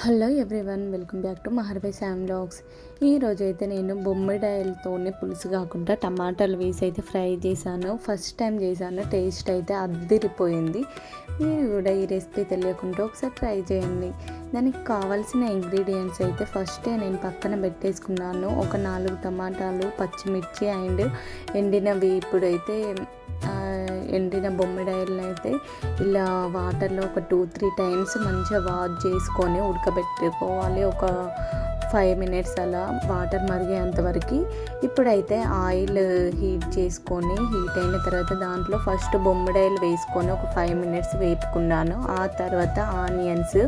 Hello everyone, welcome back to Maharbhai Sam vlogs. ఈరోజైతే నేను బొమ్మిడాయలతోనే పులుసు కాకుండా టమాటాలు వేసి అయితే ఫ్రై చేశాను. ఫస్ట్ టైం చేశాను, టేస్ట్ అయితే అద్దిరిపోయింది. మీరు కూడా ఈ రెసిపీ తెలియకుండా ఒకసారి ట్రై చేయండి. దానికి కావాల్సిన ఇంగ్రీడియంట్స్ అయితే ఫస్టే నేను పక్కన పెట్టేసుకున్నాను. ఒక 4 టమాటాలు, పచ్చిమిర్చి అండ్ ఎండినవి. ఇప్పుడైతే ఎండిన బొమ్మిడాయలను అయితే ఇలా వాటర్లో ఒక 2-3 టైమ్స్ మంచిగా వాష్ చేసుకొని ఉడకబెట్టుకోవాలి. ఒక 5 మినిట్స్ అలా వాటర్ మరిగేంత వరకు. ఇప్పుడైతే ఆయిల్ హీట్ అయిన తర్వాత దాంట్లో ఫస్ట్ బొమ్మిడాయలు వేసుకొని ఒక 5 మినిట్స్ వేపుకున్నాను. ఆ తర్వాత ఆనియన్స్,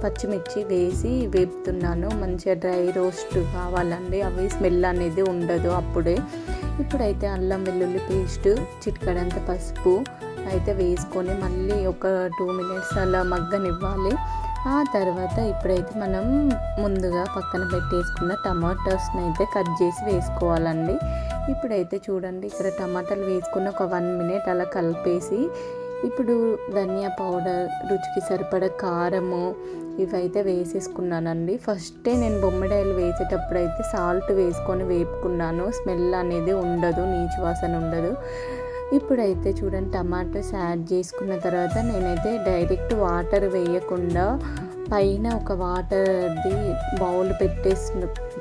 పచ్చిమిర్చి వేసి వేపుతున్నాను. మంచిగా డ్రై రోస్ట్ కావాలండి, అవి స్మెల్ అనేది ఉండదు అప్పుడే. ఇప్పుడైతే అల్లం వెల్లుల్లి పేస్ట్, చిటికెడంత పసుపు అయితే వేసుకొని మళ్ళీ ఒక 2 మినిట్స్ అలా మగ్గనివ్వాలి. ఆ తర్వాత ఇప్పుడైతే మనం ముందుగా పక్కన పెట్టేసుకున్న టమాటోస్ని అయితే కట్ చేసి వేసుకోవాలండి. ఇప్పుడైతే చూడండి, ఇక్కడ టమాటాలు వేసుకుని ఒక 1 మినిట్ అలా కలిపేసి ఇప్పుడు ధనియా పౌడర్, రుచికి సరిపడ కారము ఇవైతే వేసేసుకున్నానండి. ఫస్టే నేను బొమ్మిడాయలు వేసేటప్పుడు అయితే సాల్ట్ వేసుకొని వేపుకున్నాను. స్మెల్ అనేది ఉండదు, నీచు వాసన ఉండదు. ఇప్పుడైతే చూడండి, టమాటోస్ యాడ్ చేసుకున్న తర్వాత నేనైతే డైరెక్ట్ వాటర్ వేయకుండా పైన ఒక వాటర్ది బౌల్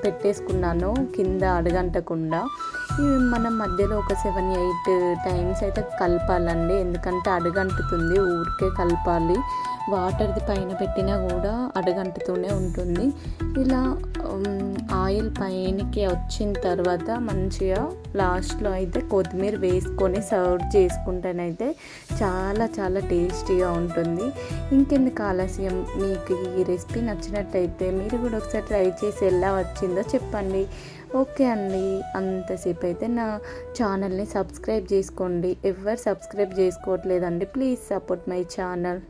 పెట్టేసుకున్నాను, కింద అడగంటకుండా. ఇవి మనం మధ్యలో ఒక 7-8 టైమ్స్ అయితే కలపాలండి, ఎందుకంటే అడగంటుతుంది. ఊరికే కలపాలి, వాటర్ది పైన పెట్టినా కూడా అడగంటుతూనే ఉంటుంది. ఇలా ఆయిల్ పైనకి వచ్చిన తర్వాత మంచిగా లాస్ట్లో అయితే కొత్తిమీర వేసుకొని సర్వ్ చేసుకుంటేనైతే చాలా చాలా టేస్టీగా ఉంటుంది. ఇంకెందుకు ఆలస్యం, మీకు ఈ రెసిపీ నచ్చినట్టయితే మీరు కూడా ఒకసారి ట్రై చేసి ఎలా వచ్చిందో చెప్పండి. ఓకే అండి, అంతసేపు అయితే నా ఛానల్ని సబ్స్క్రైబ్ చేసుకోండి. ఎవరు సబ్స్క్రైబ్ చేసుకోవట్లేదండి, ప్లీజ్ సపోర్ట్ మై ఛానల్.